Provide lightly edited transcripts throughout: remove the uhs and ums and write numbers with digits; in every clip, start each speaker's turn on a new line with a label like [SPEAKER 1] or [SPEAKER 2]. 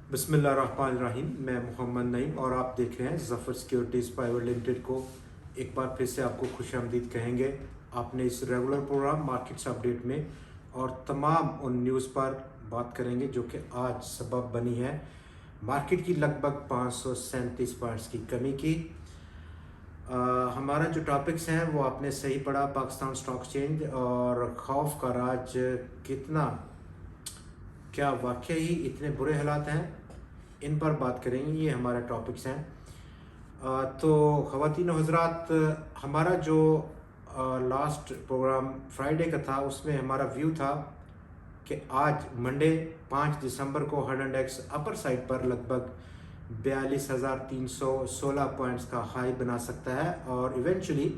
[SPEAKER 1] बिस्मिल्लाहिर्रहमानिर्रहीम। मैं मोहम्मद नईम और आप देख रहे हैं ज़फ़र सिक्योरिटीज़ प्राइवेट लिमिटेड को। एक बार फिर से आपको खुशामदीद कहेंगे आपने इस रेगुलर प्रोग्राम मार्केट्स अपडेट में, और तमाम उन न्यूज़ पर बात करेंगे जो कि आज सबब बनी है मार्केट की लगभग 537 पॉइंट्स की कमी की। हमारा जो टॉपिक्स हैं वो आपने सही पढ़ा। पाकिस्तान स्टॉक एक्सचेंज और खौफ का राज कितना, क्या वाकई ही इतने बुरे हालात हैं, इन पर बात करेंगे। ये हमारा टॉपिक्स हैं। तो ख़वातीन और हज़रात, हमारा जो लास्ट प्रोग्राम फ्राइडे का था उसमें हमारा व्यू था कि आज मंडे 5 दिसंबर को हंड इंडेक्स अपर साइड पर लगभग 42,316 पॉइंट्स का हाई बना सकता है, और इवेंचुअली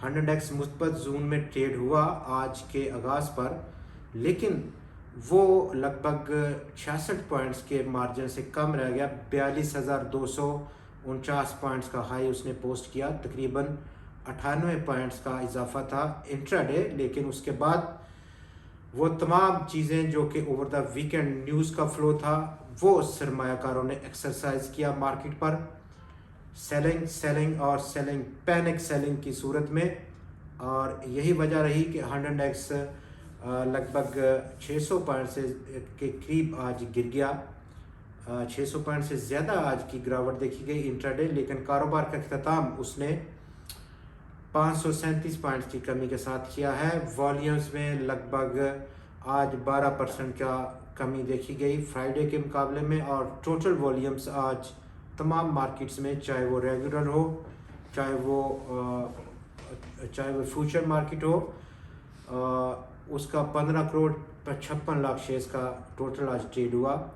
[SPEAKER 1] हंड इंडेक्स मुस्बत जोन में ट्रेड हुआ आज के आगाज़ पर, लेकिन वो लगभग 66 पॉइंट्स के मार्जिन से कम रह गया। 42,249 पॉइंट्स का हाई उसने पोस्ट किया। तकरीबन 98 पॉइंट्स का इजाफा था इंट्राडे, लेकिन उसके बाद वो तमाम चीज़ें जो कि ओवर द वीकेंड न्यूज़ का फ्लो था वो सरमायाकारों ने एक्सरसाइज किया मार्केट पर, सेलिंग और सेलिंग, पैनिक सेलिंग की सूरत में। और यही वजह रही कि हंड इंडेक्स लगभग 600 पॉइंट से के करीब आज गिर गया। 600 पॉइंट से ज़्यादा आज की गिरावट देखी गई इंट्राडे, लेकिन कारोबार का अख्ताम उसने 537 पॉइंट्स की कमी के साथ किया है। वॉल्यूम्स में लगभग आज 12% का कमी देखी गई फ्राइडे के मुकाबले में, और टोटल वॉल्यूम्स आज तमाम मार्केट्स में, चाहे वो रेगुलर हो, चाहे वो फ्यूचर मार्केट हो, उसका 15 करोड़ 56 लाख शेयर्स का टोटल आज ट्रेड हुआ,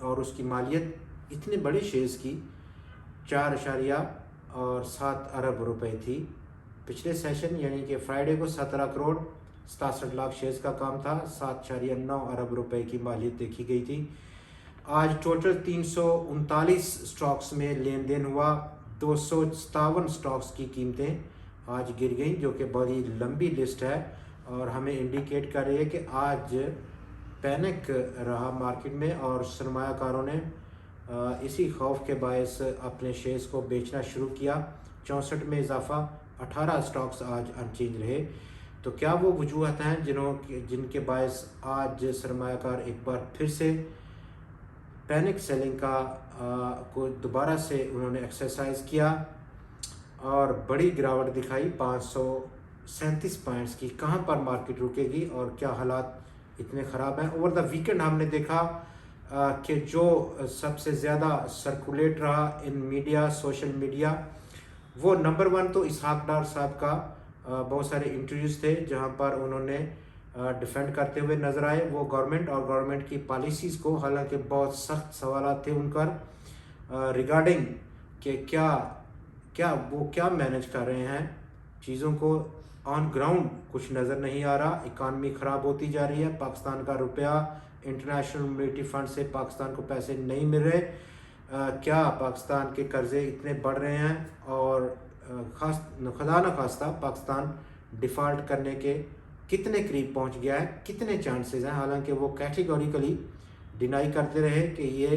[SPEAKER 1] और उसकी मालियत इतने बड़े शेयर्स की 4.7 अरब रुपए थी। पिछले सेशन यानी कि फ्राइडे को 17 करोड़ 67 लाख शेयर्स का काम था, 7.9 अरब रुपए की मालियत देखी गई थी। आज टोटल 339 स्टॉक्स में लेन देन हुआ। 257 स्टॉक्स की कीमतें आज गिर गई, जो कि बड़ी लंबी लिस्ट है और हमें इंडिकेट कर रही है कि आज पैनिक रहा मार्केट में, और सरमायाकारों ने इसी खौफ के बायस अपने शेयर्स को बेचना शुरू किया। 64 में इजाफा, 18 स्टॉक्स आज अनचेंज रहे। तो क्या वो वजूहत हैं जिनके बायस आज सरमायाकार एक बार फिर से पैनिक सेलिंग का को दोबारा से उन्होंने एक्सरसाइज किया और बड़ी गिरावट दिखाई 537 पॉइंट्स की। कहाँ पर मार्केट रुकेगी और क्या हालात इतने ख़राब हैं? ओवर द वीकेंड हमने देखा कि जो सबसे ज़्यादा सर्कुलेट रहा इन मीडिया, सोशल मीडिया, वो नंबर 1 तो इसहाक डार साहब का बहुत सारे इंटरव्यूज़ थे जहाँ पर उन्होंने डिफेंड करते हुए नज़र आए वो गवर्नमेंट और गवर्नमेंट की पॉलिसीज़ को। हालांकि बहुत सख्त सवाल थे उनकर रिगार्डिंग कि क्या मैनेज कर रहे हैं चीज़ों को। ऑन ग्राउंड कुछ नज़र नहीं आ रहा, इकानमी ख़राब होती जा रही है, पाकिस्तान का रुपया इंटरनेशनल मॉनेटरी फंड से पाकिस्तान को पैसे नहीं मिल रहे, क्या पाकिस्तान के कर्ज़े इतने बढ़ रहे हैं, और खुदा न खास्ता पाकिस्तान डिफ़ॉल्ट करने के कितने करीब पहुंच गया है, कितने चांसेस हैं। हालांकि वो कैटेगोरिकली डिनाई करते रहे कि ये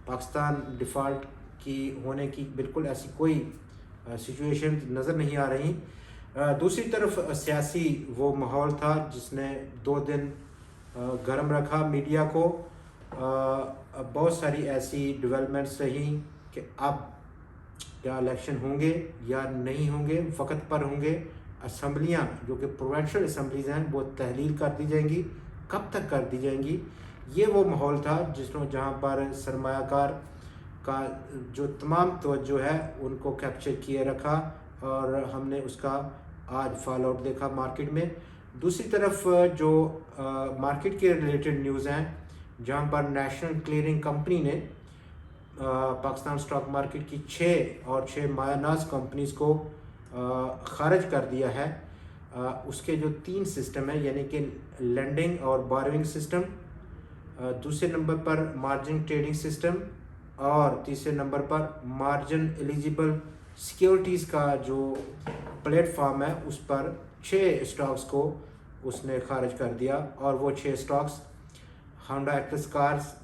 [SPEAKER 1] पाकिस्तान डिफ़ॉल्ट की होने की बिल्कुल ऐसी कोई सिचुएशन नज़र नहीं आ रही। दूसरी तरफ सियासी वो माहौल था जिसने 2 दिन गर्म रखा मीडिया को। बहुत सारी ऐसी डेवलपमेंट्स रही कि अब क्या इलेक्शन होंगे या नहीं होंगे, वक्त पर होंगे, असम्बलियाँ जो कि प्रोविंशियल असम्बलीज़ हैं वो तहलील कर दी जाएंगी, कब तक कर दी जाएंगी। ये वो माहौल था जहाँ पर सरमायाकार का जो तमाम तवज्जो है उनको कैप्चर किए रखा, और हमने उसका आज फॉल आउट देखा मार्केट में। दूसरी तरफ जो मार्केट के रिलेटेड न्यूज़ हैं जहाँ पर नेशनल क्लियरिंग कंपनी ने पाकिस्तान स्टॉक मार्केट की 6 मायानाज कंपनीज़ को खारिज कर दिया है। उसके जो 3 सिस्टम है यानी कि लेंडिंग और बोरोइंग सिस्टम, दूसरे नंबर पर मार्जिन ट्रेडिंग सिस्टम, और तीसरे नंबर पर मार्जिन एलिजिबल सिक्योरिटीज़ का जो प्लेटफॉर्म है उस पर 6 स्टॉक्स को उसने खारिज कर दिया। और वो 6 stocks Honda Atlas Cars,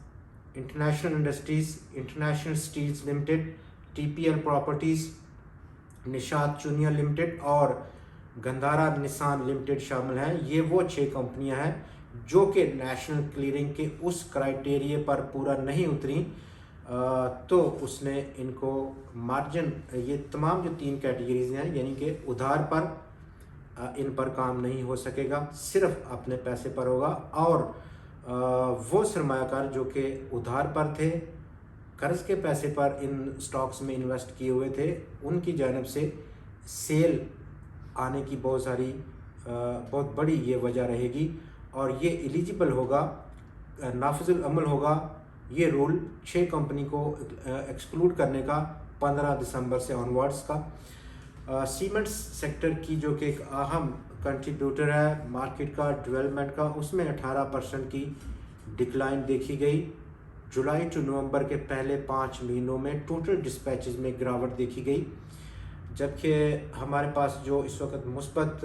[SPEAKER 1] International Industries, International Steels Limited, TPL Properties, Nishat Chunian Limited और गंधारा निसान लिमिटेड शामिल हैं। ये वो 6 कंपनियां हैं जो कि नेशनल क्लियरिंग के उस क्राइटेरिया पर पूरा नहीं उतरी, तो उसने इनको मार्जिन, ये तमाम जो 3 कैटेगरीज हैं यानी कि उधार पर इन पर काम नहीं हो सकेगा, सिर्फ अपने पैसे पर होगा। और वो सरमायाकार जो कि उधार पर थे, कर्ज के पैसे पर इन स्टॉक्स में इन्वेस्ट किए हुए थे, उनकी जानिब से सेल आने की बहुत बड़ी ये वजह रहेगी और ये एलिजिबल होगा, नाफिजुल अमल होगा ये रूल 6 कंपनी को एक्सक्लूड करने का 15 दिसंबर से ऑनवर्ड्स का। सीमेंट्स सेक्टर की जो कि एक अहम कंट्रीब्यूटर है मार्केट का, डेवलपमेंट का, उसमें 18% की डिक्लाइन देखी गई। जुलाई टू नवंबर के पहले 5 महीनों में टोटल डिस्पैचेस में गिरावट देखी गई, जबकि हमारे पास जो इस वक्त मुस्बत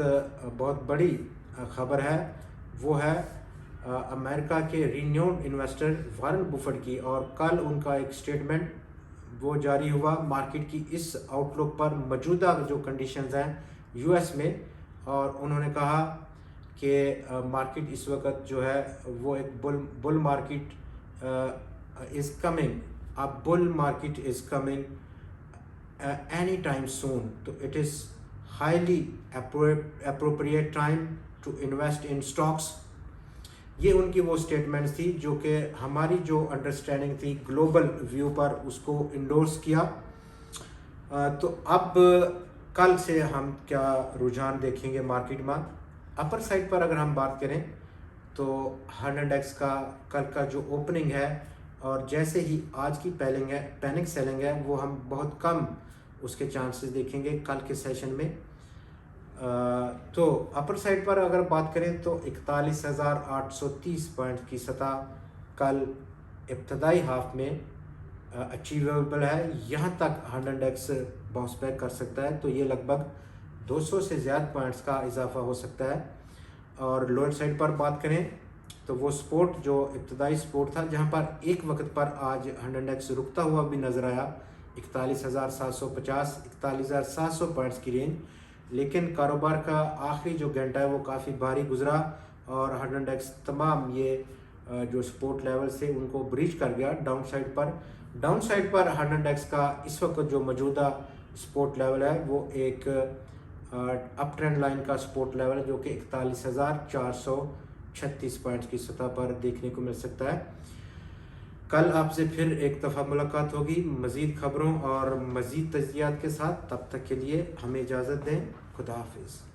[SPEAKER 1] बहुत बड़ी खबर है वो है अमेरिका के रिन्यूड इन्वेस्टर वॉरेन बफेट की। और कल उनका एक स्टेटमेंट वो जारी हुआ मार्केट की इस आउटलुक पर, मौजूदा जो कंडीशंस हैं यूएस में, और उन्होंने कहा कि मार्केट इस वक्त जो है वो एक bull market is coming, a bull market is coming any time soon, तो it is highly appropriate time to invest in stocks. ये उनकी वो स्टेटमेंट्स थी जो कि हमारी जो अंडरस्टैंडिंग थी ग्लोबल व्यू पर उसको इंडोर्स किया। तो अब कल से हम क्या रुझान देखेंगे मार्केट में। अपर साइड पर अगर हम बात करें तो 100x का कल का जो ओपनिंग है और जैसे ही आज की पैनिक सेलिंग है वो हम बहुत कम उसके चांसेस देखेंगे कल के सेशन में। तो अपर साइड पर अगर बात करें तो 41,830 पॉइंट की सतह कल इब्तदाई हाफ में अचीवेबल है। यहाँ तक 100x बाउंस बैक कर सकता है, तो ये लगभग 200 से ज़्यादा पॉइंट्स का इजाफा हो सकता है। और लोअर साइड पर बात करें तो वो सपोर्ट जो इब्तदाई सपोर्ट था जहाँ पर एक वक्त पर आज 100x रुकता हुआ भी नज़र आया 41,750 41,700 पॉइंट्स की रेंज, लेकिन कारोबार का आखिरी जो घंटा है वो काफ़ी भारी गुजरा और 100x तमाम ये जो सपोर्ट लेवल से उनको ब्रीच कर गया डाउन साइड पर 100x का इस वक्त जो मौजूदा सपोर्ट लेवल है वो एक अप ट्रेंड लाइन का सपोर्ट लेवल है जो कि 41,436 पॉइंट्स की सतह पर देखने को मिल सकता है। कल आपसे फिर एक दफ़ा मुलाकात होगी मज़ीद खबरों और मज़ीद तज्ज़ियात के साथ। तब तक के लिए हमें इजाज़त दें। खुदा हाफिज़।